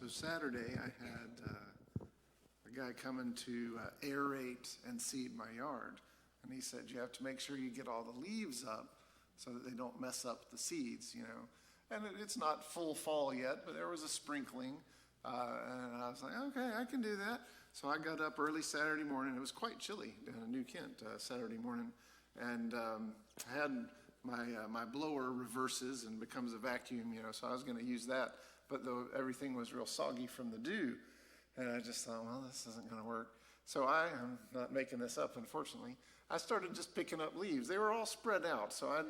So Saturday I had a guy coming to aerate and seed my yard. And he said, you have to make sure you get all the leaves up so that they don't mess up the seeds, And it's not full fall yet, but there was a sprinkling. And I was like, okay, I can do that. So I got up early Saturday morning. It was quite chilly down in New Kent Saturday morning. And I had my blower reverses and becomes a vacuum, so I was going to use that. But though everything was real soggy from the dew, and I just thought, well, this isn't going to work. So I'm not making this up, unfortunately. I started just picking up leaves. They were all spread out, so I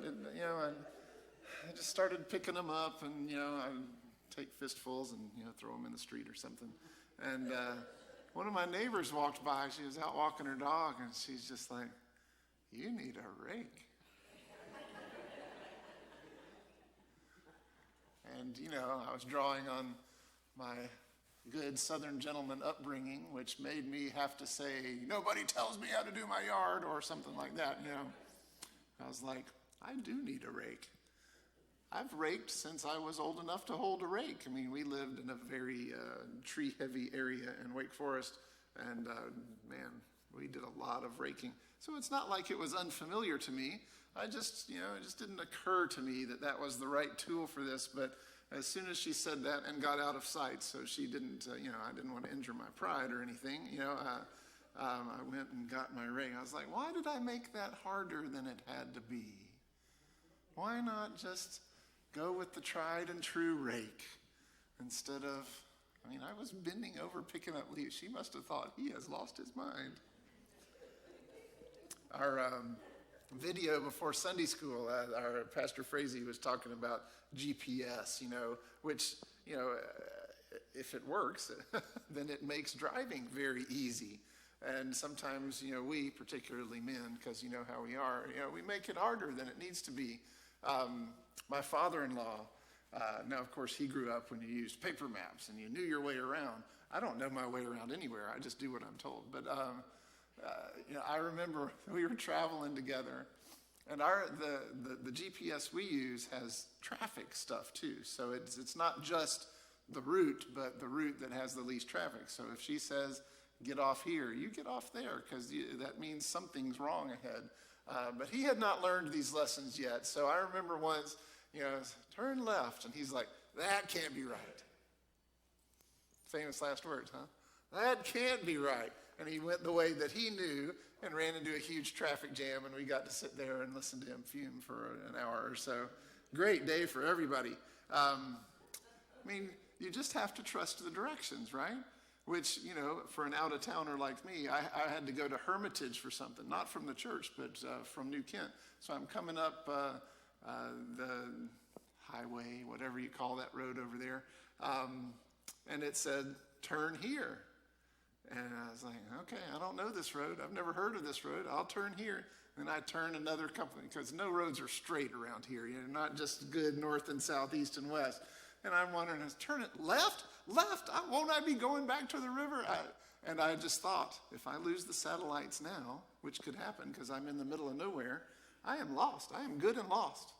just started picking them up, and I'd take fistfuls and throw them in the street or something. And one of my neighbors walked by. She was out walking her dog, and she's just like, "You need a rake." And, I was drawing on my good Southern gentleman upbringing, which made me have to say, nobody tells me how to do my yard, or something like that, I was like, I do need a rake. I've raked since I was old enough to hold a rake. I mean, we lived in a very tree-heavy area in Wake Forest, and, man, we did a lot of raking. So it's not like it was unfamiliar to me. It just didn't occur to me that that was the right tool for this. But as soon as she said that and got out of sight, so she didn't, I didn't want to injure my pride or anything, I went and got my rake. I was like, why did I make that harder than it had to be? Why not just go with the tried and true rake instead of, I was bending over picking up leaves. She must have thought, he has lost his mind. Our video before Sunday school, our Pastor Frazee was talking about GPS, which, if it works, then it makes driving very easy. And sometimes, we, particularly men, because you know how we are, we make it harder than it needs to be. My father-in-law, now, of course, he grew up when you used paper maps and you knew your way around. I don't know my way around anywhere. I just do what I'm told. But I remember we were traveling together, and the GPS we use has traffic stuff too. So it's not just the route, but the route that has the least traffic. So if she says, get off here, you get off there, because that means something's wrong ahead. But he had not learned these lessons yet. So I remember once, turn left, and he's like, that can't be right. Famous last words, huh? That can't be right. And he went the way that he knew and ran into a huge traffic jam, and we got to sit there and listen to him fume for an hour or so. Great day for everybody. You just have to trust the directions, right? Which, for an out-of-towner like me, I had to go to Hermitage for something, not from the church, but from New Kent. So I'm coming up the highway, whatever you call that road over there, and it said, turn here. And I was like, okay, I don't know this road. I've never heard of this road. I'll turn here. And I turn another company, because no roads are straight around here. Not just good north and south, east and west. And I'm wondering, turn it left? Left? Won't I be going back to the river? And I just thought, if I lose the satellites now, which could happen because I'm in the middle of nowhere, I am lost. I am good and lost.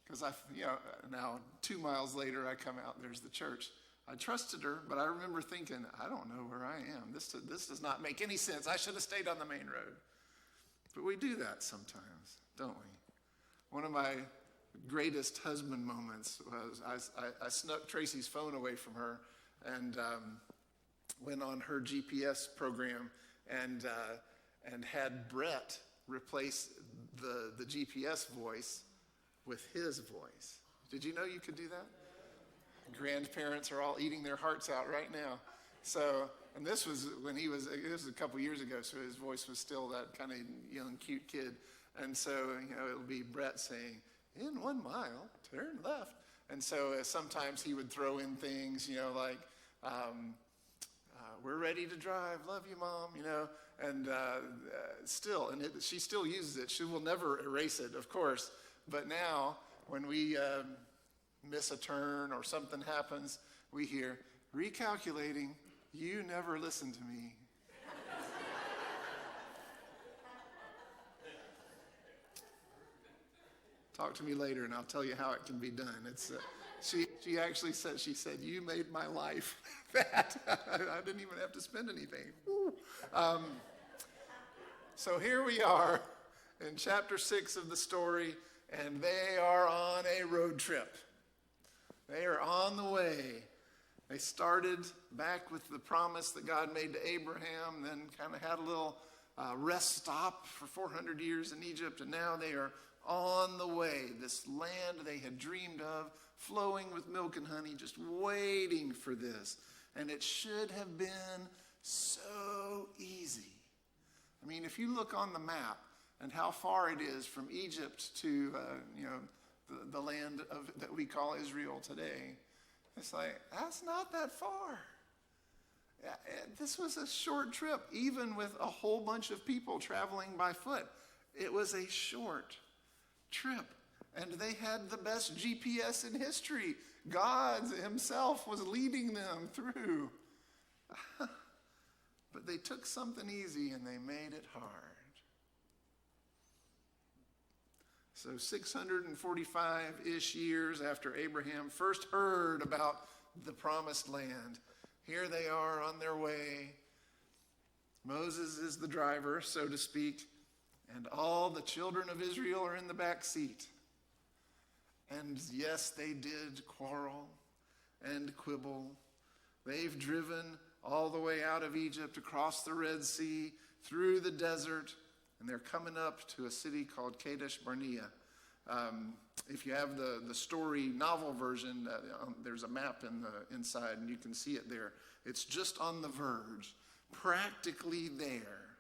Because now 2 miles later, I come out, there's the church. I trusted her, but I remember thinking, I don't know where I am. This does not make any sense. I should have stayed on the main road. But we do that sometimes, don't we? One of my greatest husband moments was I snuck Tracy's phone away from her and went on her GPS program and had Brett replace the GPS voice with his voice. Did you know you could do that? Grandparents are all eating their hearts out right now. So, and this was when it was a couple years ago, so his voice was still that kind of young, cute kid. And so, it'll be Brett saying, in 1 mile, turn left. And so sometimes he would throw in things, like, we're ready to drive, love you, Mom, and she still uses it. She will never erase it, of course. But now, when we miss a turn or something happens, we hear, recalculating, you never listen to me. Talk to me later and I'll tell you how it can be done. It's She actually said, you made my life that. I didn't even have to spend anything. So here we are in chapter 6 of the story, and they are on a road trip. They are on the way. They started back with the promise that God made to Abraham, then kind of had a little rest stop for 400 years in Egypt, and now they are on the way. This land they had dreamed of, flowing with milk and honey, just waiting for this. And it should have been so easy. I mean, if you look on the map and how far it is from Egypt to, the land that we call Israel today, it's like, that's not that far. This was a short trip, even with a whole bunch of people traveling by foot. It was a short trip. And they had the best GPS in history. God himself was leading them through. But they took something easy and they made it hard. So 645-ish years after Abraham first heard about the promised land, here they are on their way. Moses is the driver, so to speak, and all the children of Israel are in the back seat. And yes, they did quarrel and quibble. They've driven all the way out of Egypt, across the Red Sea, through the desert, and they're coming up to a city called Kadesh Barnea. If you have the story novel version, there's a map inside, and you can see it there. It's just on the verge, practically there.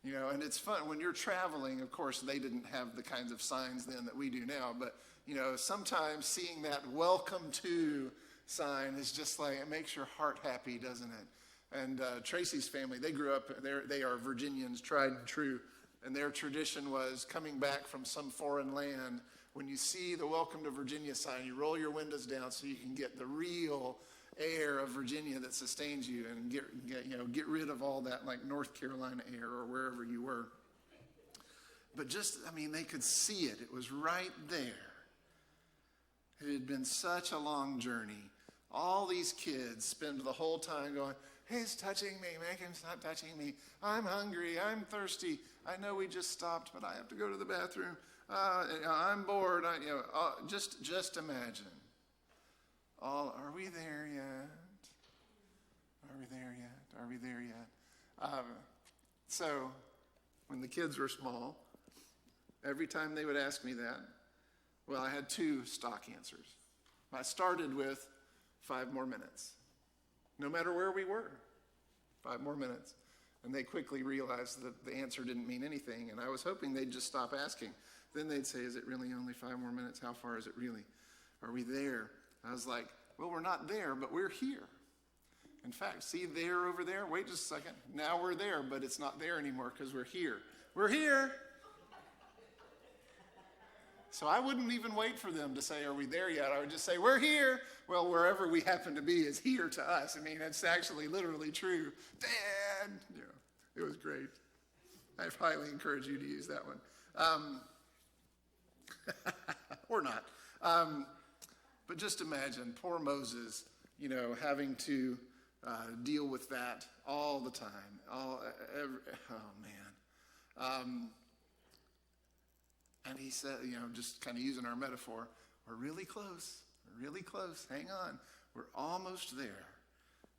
And it's fun. When you're traveling, of course, they didn't have the kinds of signs then that we do now, but, sometimes seeing that welcome to sign is just like, it makes your heart happy, doesn't it? And Tracy's family, they grew up, they are Virginians, tried and true, and their tradition was coming back from some foreign land. When you see the Welcome to Virginia sign, you roll your windows down so you can get the real air of Virginia that sustains you, and get rid of all that like North Carolina air or wherever you were. But they could see it. It was right there. It had been such a long journey. All these kids spend the whole time going, he's touching me, make him stop touching me. I'm hungry, I'm thirsty. I know we just stopped, but I have to go to the bathroom. I'm bored. Just imagine. Are we there yet? Are we there yet? Are we there yet? So when the kids were small, every time they would ask me that, well, I had two stock answers. I started with 5 more minutes. No matter where we were, 5 more minutes. And they quickly realized that the answer didn't mean anything, and I was hoping they'd just stop asking. Then they'd say, is it really only 5 more minutes? How far is it really? Are we there? I was like, well, we're not there, but we're here. In fact, see there over there? Wait just a second. Now we're there, but it's not there anymore because we're here. We're here. So I wouldn't even wait for them to say, are we there yet? I would just say, we're here. Well, wherever we happen to be is here to us. I mean, it's actually literally true. Dad! It was great. I highly encourage you to use that one. Or not. But just imagine poor Moses, having to deal with that all the time. Oh, man. And he said, just kind of using our metaphor, we're really close. We're really close. Hang on. We're almost there.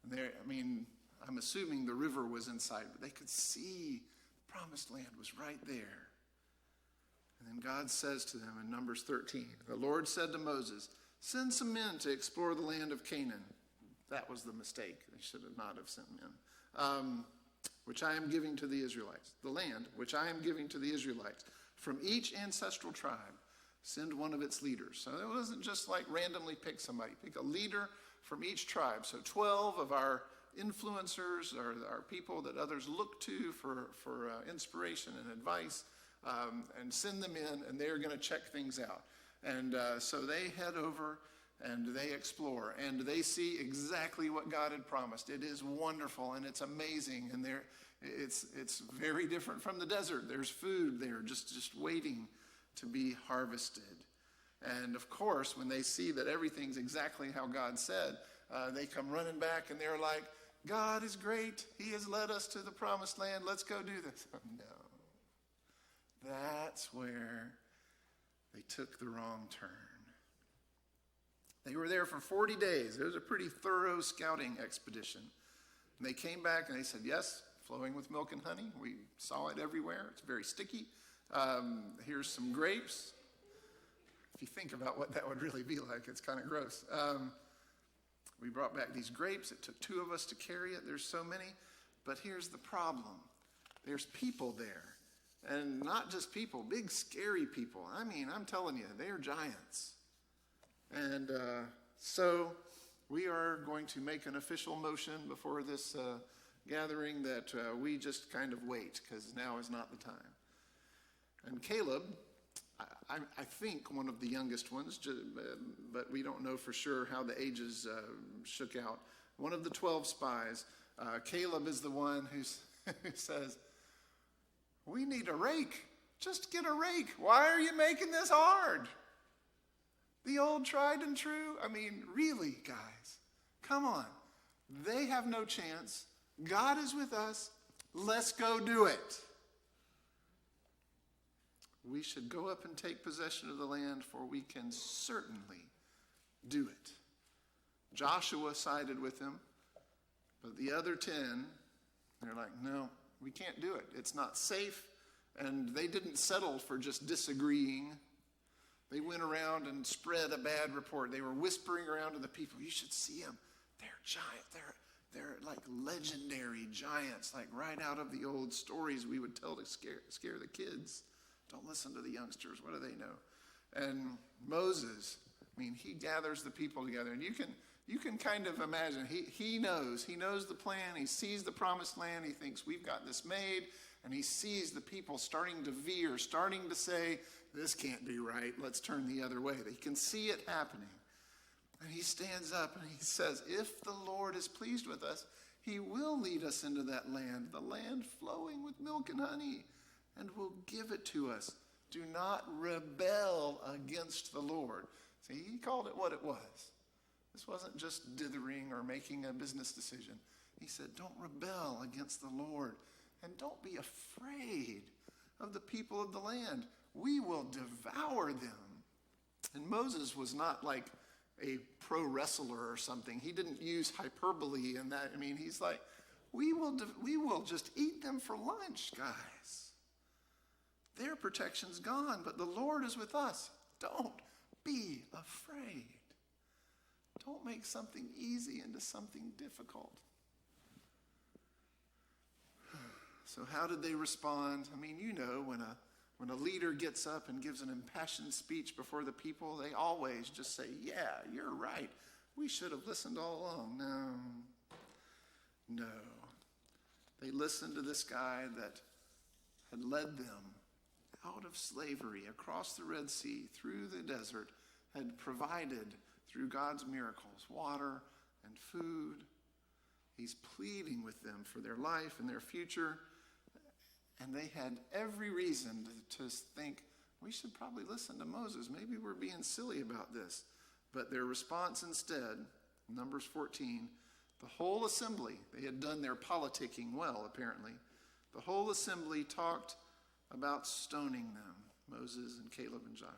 And I'm assuming the river was in sight, but they could see the promised land was right there. And then God says to them in Numbers 13, the Lord said to Moses, send some men to explore the land of Canaan. That was the mistake. They should have not have sent men. Which I am giving to the Israelites. The land which I am giving to the Israelites. From each ancestral tribe, send one of its leaders. So it wasn't just like randomly pick somebody. Pick a leader from each tribe. So 12 of our influencers are people that others look to for inspiration and advice, and send them in, and they're going to check things out. And so they head over and they explore, and they see exactly what God had promised. It is wonderful and it's amazing, and it's very different from the desert. There's food there just waiting to be harvested. And of course, when they see that everything's exactly how God said, they come running back and they're like, God is great. He has led us to the promised land. Let's go do this. Oh, no. That's where they took the wrong turn. They were there for 40 days. It was a pretty thorough scouting expedition. And they came back and they said, yes, flowing with milk and honey. We saw it everywhere. It's very sticky. Here's some grapes. If you think about what that would really be like, it's kind of gross. We brought back these grapes. It took 2 of us to carry it. There's so many. But here's the problem. There's people there. And not just people, big scary people. I mean, I'm telling you, they are giants. And so we are going to make an official motion before this gathering that we just kind of wait, because now is not the time. And Caleb, I think one of the youngest ones, but we don't know for sure how the ages shook out. One of the 12 spies, Caleb is the one who says, we need a rake. Just get a rake. Why are you making this hard? The old tried and true. I mean, really, guys, come on. They have no chance. God is with us. Let's go do it. We should go up and take possession of the land, for we can certainly do it. Joshua sided with him, but the other 10, they're like, no, we can't do it. It's not safe. And they didn't settle for just disagreeing. They went around and spread a bad report. They were whispering around to the people, you should see them. They're giant. They're like legendary giants, like right out of the old stories we would tell to scare the kids. Don't listen to the youngsters. What do they know? And Moses, I mean, he gathers the people together. And you can kind of imagine, he knows the plan. He sees the promised land. He thinks, we've got this made. And he sees the people starting to veer, starting to say, this can't be right. Let's turn the other way. He can see it happening. And he stands up and he says, if the Lord is pleased with us, he will lead us into that land, the land flowing with milk and honey, and will give it to us. Do not rebel against the Lord. See, he called it what it was. This wasn't just dithering or making a business decision. He said, don't rebel against the Lord, and don't be afraid of the people of the land. We will devour them. And Moses was not like a pro wrestler or something. He didn't use hyperbole in that. I mean, he's like, we will just eat them for lunch, guys. Their protection's gone, but the Lord is with us. Don't be afraid. Don't make something easy into something difficult. So how did they respond? I mean, you know, when a leader gets up and gives an impassioned speech before the people, they always just say, yeah, you're right. We should have listened all along. No. They listened to this guy that had led them out of slavery, across the Red Sea, through the desert, had provided through God's miracles, water and food. He's pleading with them for their life and their future. And they had every reason to think, we should probably listen to Moses. Maybe we're being silly about this. But their response instead, Numbers 14, the whole assembly, they had done their politicking well, apparently. The whole assembly talked about stoning them, Moses and Caleb and Joshua.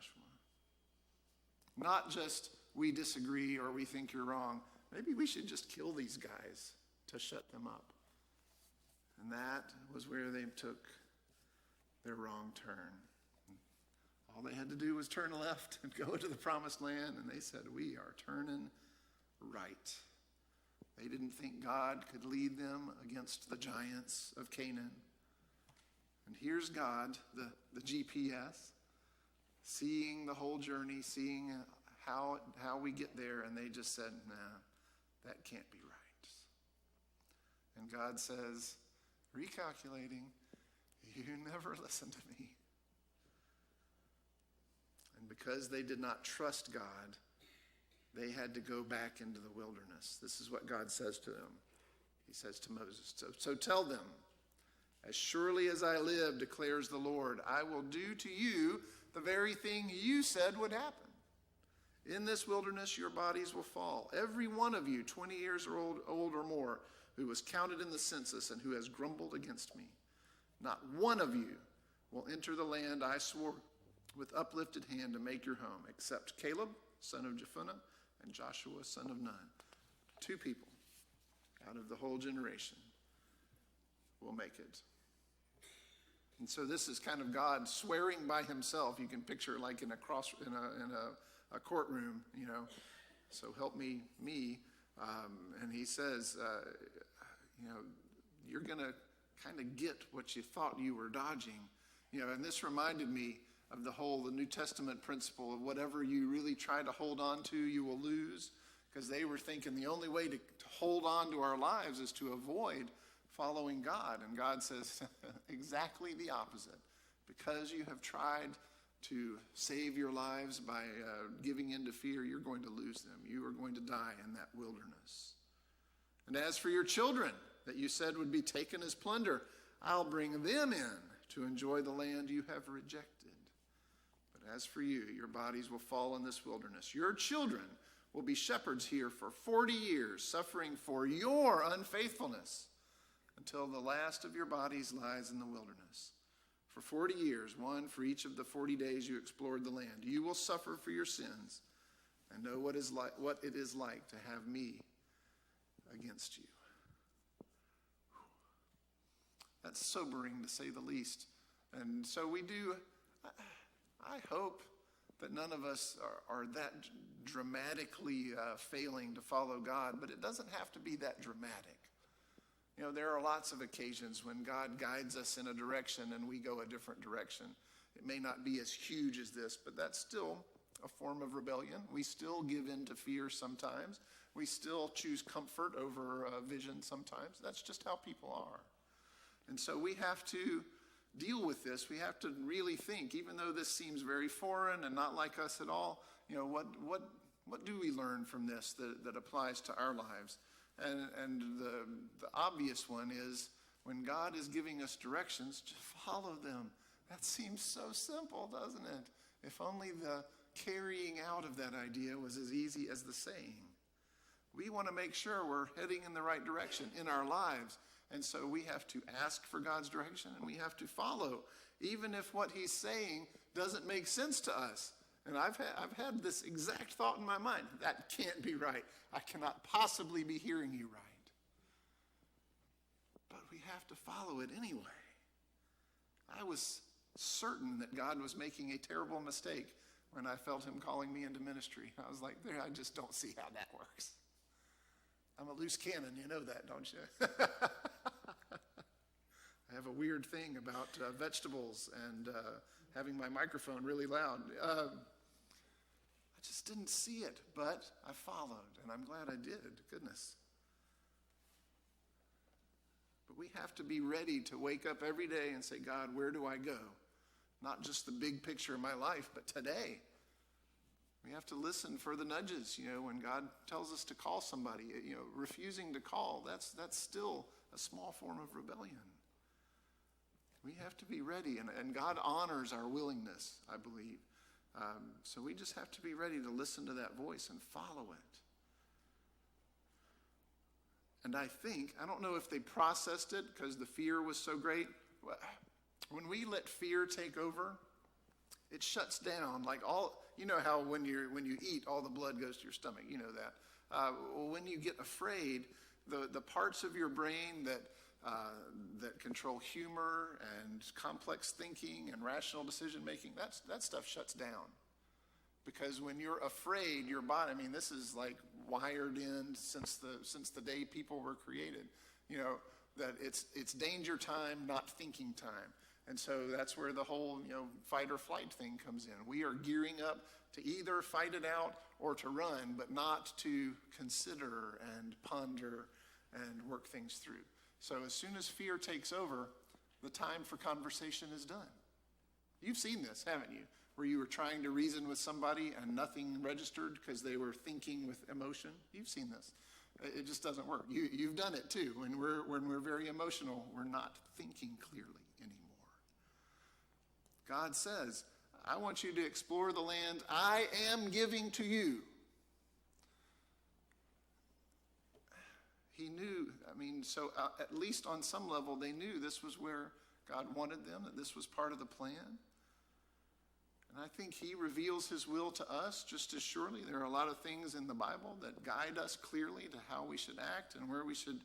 Not just, we disagree or we think you're wrong. Maybe we should just kill these guys to shut them up. And that was where they took their wrong turn. All they had to do was turn left and go into the promised land, and they said, we are turning right. They didn't think God could lead them against the giants of Canaan. And here's God, the GPS, seeing the whole journey, seeing how we get there, and they just said, nah, that can't be right. And God says, recalculating, you never listened to me. And because they did not trust God, they had to go back into the wilderness. This is what God says to them. He says to Moses, so tell them, as surely as I live, declares the Lord, I will do to you the very thing you said would happen. In this wilderness your bodies will fall, every one of you 20 years old or more, who was counted in the census and who has grumbled against me. Not one of you will enter the land I swore with uplifted hand to make your home, except Caleb, son of Jephunneh, and Joshua, son of Nun. 2 people out of the whole generation will make it. And so this is kind of God swearing by himself. You can picture like in a courtroom, so help me. And he says, you're going to kind of get what you thought you were dodging. And this reminded me of the New Testament principle of whatever you really try to hold on to, you will lose. Because they were thinking the only way to hold on to our lives is to avoid following God. And God says exactly the opposite. Because you have tried to save your lives by giving in to fear, you're going to lose them. You are going to die in that wilderness. And as for your children that you said would be taken as plunder, I'll bring them in to enjoy the land you have rejected. But as for you, your bodies will fall in this wilderness. Your children will be shepherds here for 40 years, suffering for your unfaithfulness, until the last of your bodies lies in the wilderness. For 40 years, one for each of the 40 days you explored the land, you will suffer for your sins and know what it is like to have me against you. That's sobering, to say the least. And so we do, I hope that none of us are that dramatically failing to follow God, but it doesn't have to be that dramatic. There are lots of occasions when God guides us in a direction and we go a different direction. It may not be as huge as this, but that's still a form of rebellion. We still give in to fear sometimes. We still choose comfort over vision sometimes. That's just how people are. And so we have to deal with this. We have to really think, even though this seems very foreign and not like us at all, what do we learn from this that applies to our lives? And the obvious one is when God is giving us directions, just follow them. That seems so simple, doesn't it? If only the carrying out of that idea was as easy as the saying. We want to make sure we're heading in the right direction in our lives. And so we have to ask for God's direction and we have to follow, even if what he's saying doesn't make sense to us. And I've had this exact thought in my mind. That can't be right. I cannot possibly be hearing you right. But we have to follow it anyway. I was certain that God was making a terrible mistake when I felt him calling me into ministry. I was like, I just don't see how that works. I'm a loose cannon, you know that, don't you? I have a weird thing about vegetables and having my microphone really loud. I just didn't see it, but I followed, and I'm glad I did. Goodness. But we have to be ready to wake up every day and say, God, where do I go? Not just the big picture of my life, but today. We have to listen for the nudges, when God tells us to call somebody, refusing to call, that's still a small form of rebellion. We have to be ready, and God honors our willingness, I believe. So we just have to be ready to listen to that voice and follow it. And I don't know if they processed it because the fear was so great. When we let fear take over, it shuts down. Like how when you eat, all the blood goes to your stomach. You know that. When you get afraid, the parts of your brain that control humor and complex thinking and rational decision making, that stuff shuts down. Because when you're afraid, your body, this is like wired in since the day people were created, that it's danger time, not thinking time. And so that's where the whole, fight or flight thing comes in. We are gearing up to either fight it out or to run, but not to consider and ponder and work things through. So as soon as fear takes over, the time for conversation is done. You've seen this, haven't you? Where you were trying to reason with somebody and nothing registered because they were thinking with emotion. You've seen this. It just doesn't work. You've done it too. When we're very emotional, we're not thinking clearly anymore. God says, I want you to explore the land I am giving to you. He knew, so at least on some level, they knew this was where God wanted them, that this was part of the plan. And I think he reveals his will to us just as surely. There are a lot of things in the Bible that guide us clearly to how we should act and where we should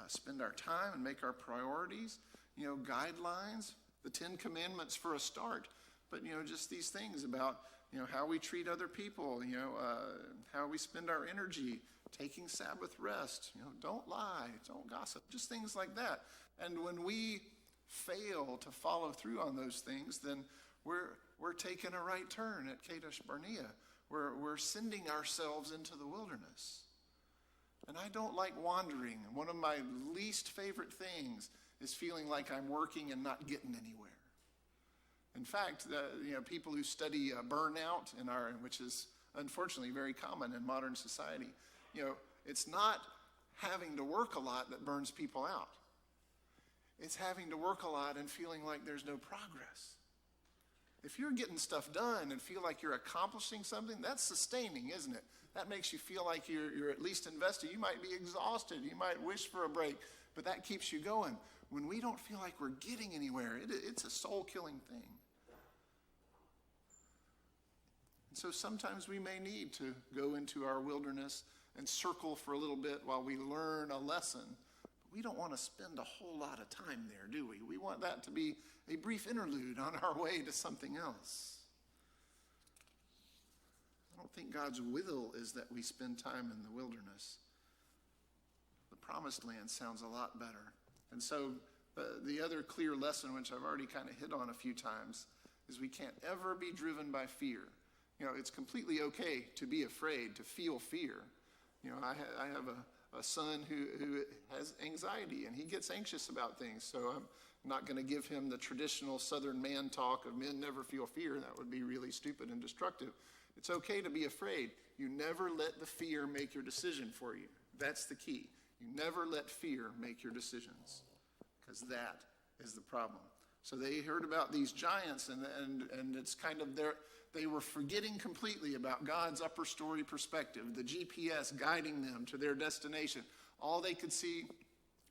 spend our time and make our priorities. Guidelines, the 10 Commandments for a start. But, just these things about, how we treat other people, how we spend our energy, taking Sabbath rest, don't lie, don't gossip, just things like that. And when we fail to follow through on those things, then we're taking a right turn at Kadesh Barnea. We're sending ourselves into the wilderness. And I don't like wandering. One of my least favorite things is feeling like I'm working and not getting anywhere. In fact, people who study burnout which is unfortunately very common in modern society, it's not having to work a lot that burns people out. It's having to work a lot and feeling like there's no progress. If you're getting stuff done and feel like you're accomplishing something, that's sustaining, isn't it? That makes you feel like you're at least invested. You might be exhausted. You might wish for a break, but that keeps you going. When we don't feel like we're getting anywhere, it's a soul-killing thing. And so sometimes we may need to go into our wilderness and circle for a little bit while we learn a lesson. But we don't want to spend a whole lot of time there, do we? We want that to be a brief interlude on our way to something else. I don't think God's will is that we spend time in the wilderness. The promised land sounds a lot better. And so the other clear lesson, which I've already kind of hit on a few times, is we can't ever be driven by fear. It's completely okay to be afraid, to feel fear. I have a son who has anxiety, and he gets anxious about things. So I'm not going to give him the traditional Southern man talk of men never feel fear. That would be really stupid and destructive. It's okay to be afraid. You never let the fear make your decision for you. That's the key. You never let fear make your decisions, because that is the problem. So they heard about these giants, and it's kind of they were forgetting completely about God's upper story perspective, the GPS guiding them to their destination. All they could see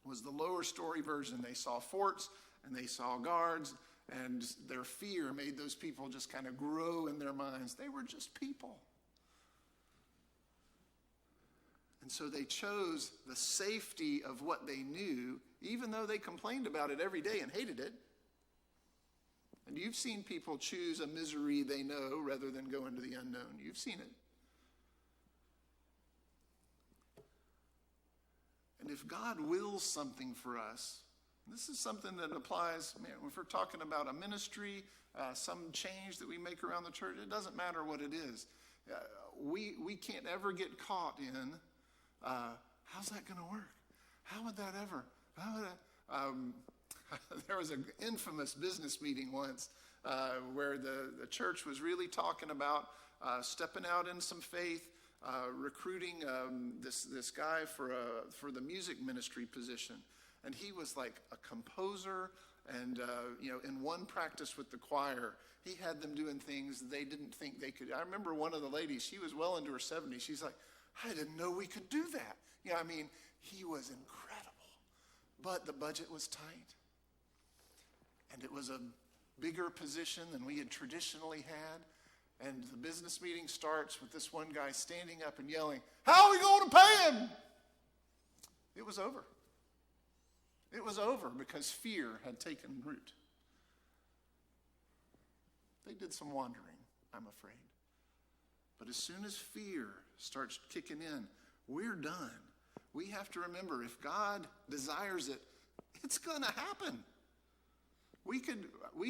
was the lower story version. They saw forts and they saw guards, and their fear made those people just kind of grow in their minds. They were just people. And so they chose the safety of what they knew, even though they complained about it every day and hated it. And you've seen people choose a misery they know rather than go into the unknown. You've seen it. And if God wills something for us, this is something that applies, if we're talking about a ministry, some change that we make around the church, it doesn't matter what it is. We can't ever get caught in, how's that going to work? How would that ever? There was an infamous business meeting once where the church was really talking about stepping out in some faith, recruiting this guy for the music ministry position. And he was like a composer, and in one practice with the choir, he had them doing things they didn't think they could. I remember one of the ladies, she was well into her 70s. She's like, I didn't know we could do that. He was incredible, but the budget was tight. And it was a bigger position than we had traditionally had. And the business meeting starts with this one guy standing up and yelling, how are we going to pay him? It was over. It was over because fear had taken root. They did some wandering, I'm afraid. But as soon as fear starts kicking in, we're done. We have to remember, if God desires it, it's going to happen. We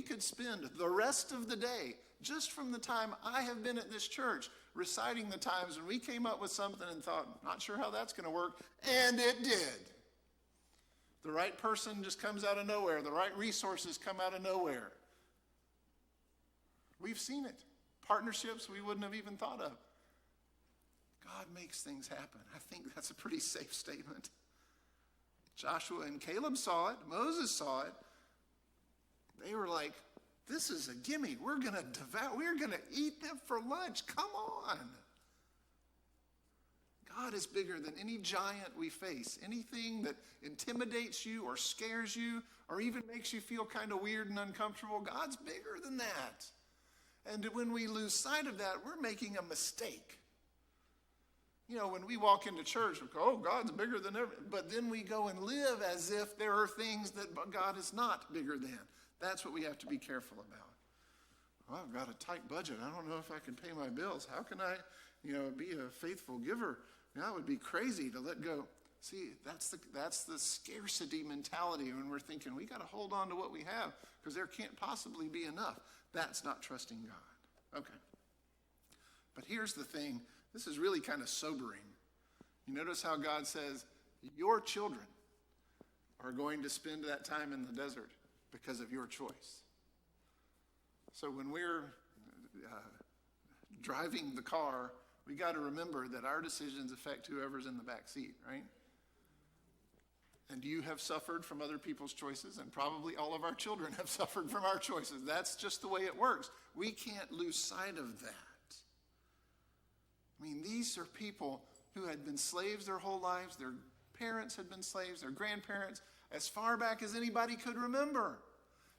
could spend the rest of the day, just from the time I have been at this church, reciting the times when we came up with something and thought, not sure how that's going to work, and it did. The right person just comes out of nowhere. The right resources come out of nowhere. We've seen it. Partnerships we wouldn't have even thought of. God makes things happen. I think that's a pretty safe statement. Joshua and Caleb saw it. Moses saw it. They were like, This is a gimme. We're going to devour. We're going to eat them for lunch. Come on. God is bigger than any giant we face. Anything that intimidates you or scares you or even makes you feel kind of weird and uncomfortable, God's bigger than that. And when we lose sight of that, we're making a mistake. You know, when we walk into church, we go, oh, God's bigger than ever. But then we go and live as if there are things that God is not bigger than. That's what we have to be careful about. Well, I've got a tight budget. I don't know if I can pay my bills. How can I, be a faithful giver? That would be crazy to let go. See, that's the scarcity mentality when we're thinking we got to hold on to what we have because there can't possibly be enough. That's not trusting God. Okay. But here's the thing. This is really kind of sobering. You notice how God says, your children are going to spend that time in the desert because of your choice. So when we're driving the car, we got to remember that our decisions affect whoever's in the back seat, right? And you have suffered from other people's choices, and probably all of our children have suffered from our choices. That's just the way it works. We can't lose sight of that. I mean, these are people who had been slaves their whole lives. Their parents had been slaves, their grandparents, as far back as anybody could remember.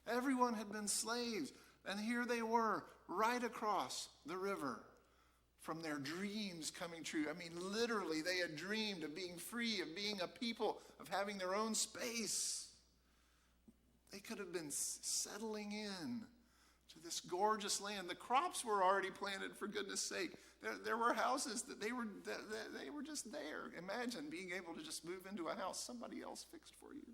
Everyone had been slaves. And here they were, right across the river from their dreams coming true. I mean, literally, they had dreamed of being free, of being a people, of having their own space. They could have been settling in to this gorgeous land. The crops were already planted, for goodness sake. There were houses that they were just there. Imagine being able to just move into a house somebody else fixed for you.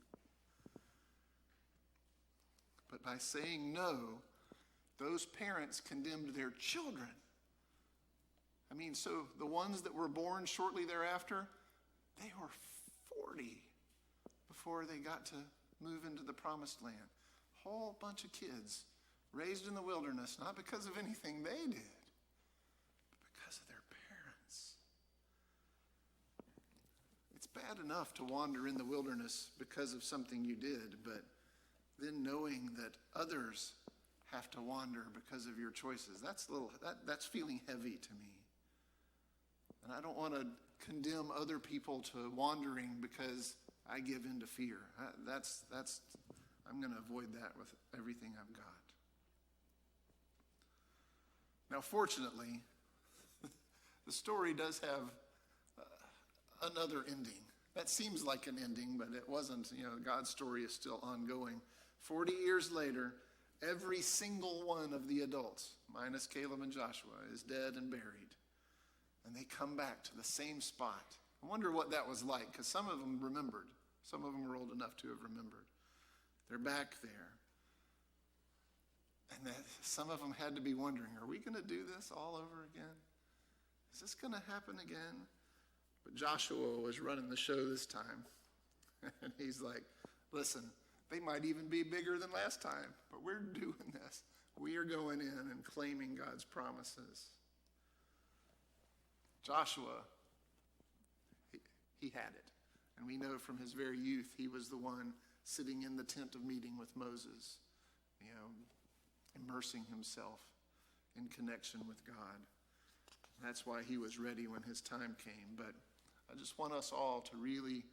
But by saying no, those parents condemned their children. I mean, so the ones that were born shortly thereafter, they were 40 before they got to move into the promised land. Whole bunch of kids raised in the wilderness, not because of anything they did, but because of their parents. It's bad enough to wander in the wilderness because of something you did, but then knowing that others have to wander because of your choices, that's feeling heavy to me. And I don't want to condemn other people to wandering because I give in to fear. I'm going to avoid that with everything I've got. Now, fortunately, the story does have another ending. That seems like an ending, but it wasn't. God's story is still ongoing. 40 years later, every single one of the adults, minus Caleb and Joshua, is dead and buried. And they come back to the same spot. I wonder what that was like, because some of them remembered. Some of them were old enough to have remembered. They're back there. And some of them had to be wondering, are we going to do this all over again? Is this going to happen again? But Joshua was running the show this time. And he's like, listen, they might even be bigger than last time, but we're doing this. We are going in and claiming God's promises. Joshua, he had it. And we know from his very youth, he was the one sitting in the tent of meeting with Moses, immersing himself in connection with God. That's why he was ready when his time came. But I just want us all to really,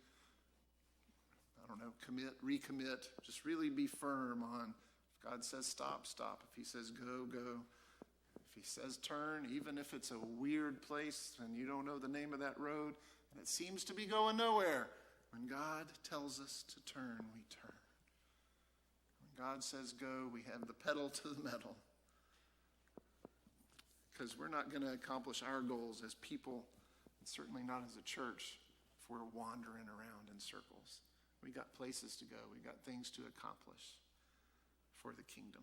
recommit, just really be firm on, if God says stop, stop. If he says go, go. If he says turn, even if it's a weird place and you don't know the name of that road, and it seems to be going nowhere, when God tells us to turn, we turn. When God says go, we have the pedal to the metal. Because we're not going to accomplish our goals as people, and certainly not as a church, if we're wandering around in circles. We got places to go. We got things to accomplish for the kingdom.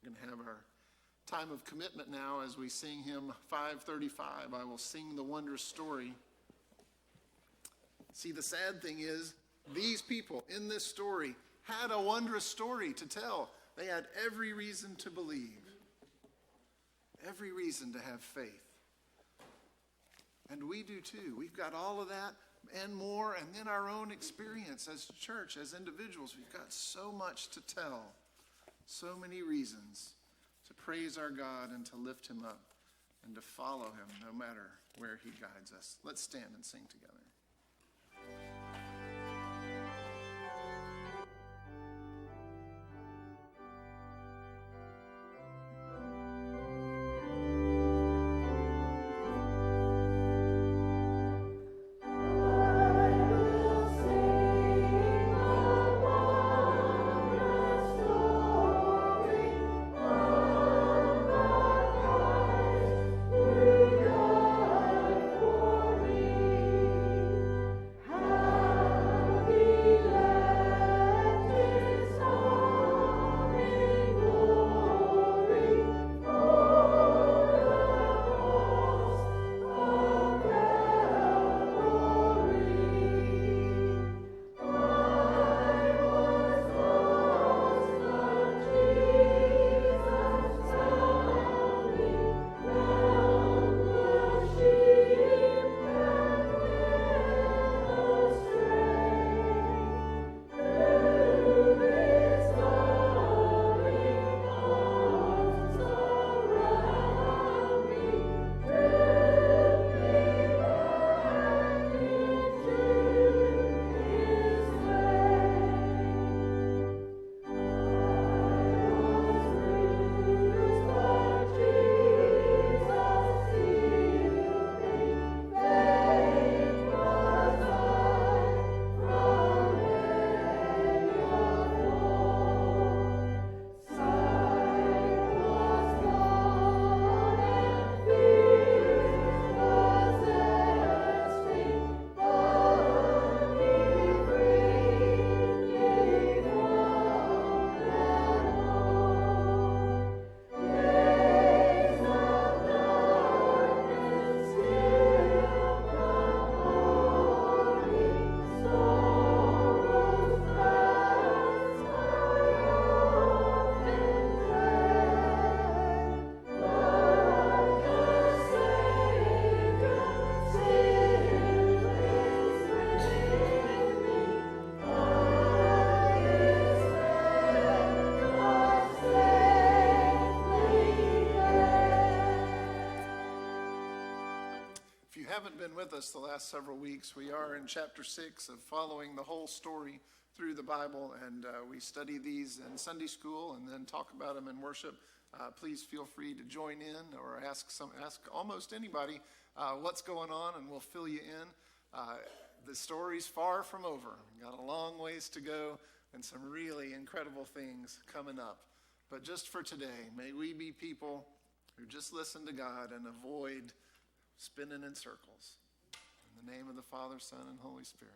We're going to have our time of commitment now as we sing hymn 535. I will sing the wondrous story. See, the sad thing is, these people in this story had a wondrous story to tell. They had every reason to believe, every reason to have faith. And we do too. We've got all of that and more, and then our own experience as a church, as individuals. We've got so much to tell. So many reasons to praise our God and to lift him up and to follow him no matter where he guides us. Let's stand and sing together. Haven't been with us the last several weeks, we are in chapter 6 of following the whole story through the Bible, and we study these in Sunday school and then talk about them in worship. Please feel free to join in or ask almost anybody what's going on, and we'll fill you in. The story's far from over. We've got a long ways to go and some really incredible things coming up. But just for today, may we be people who just listen to God and avoid spinning in circles. In the name of the Father, Son, and Holy Spirit.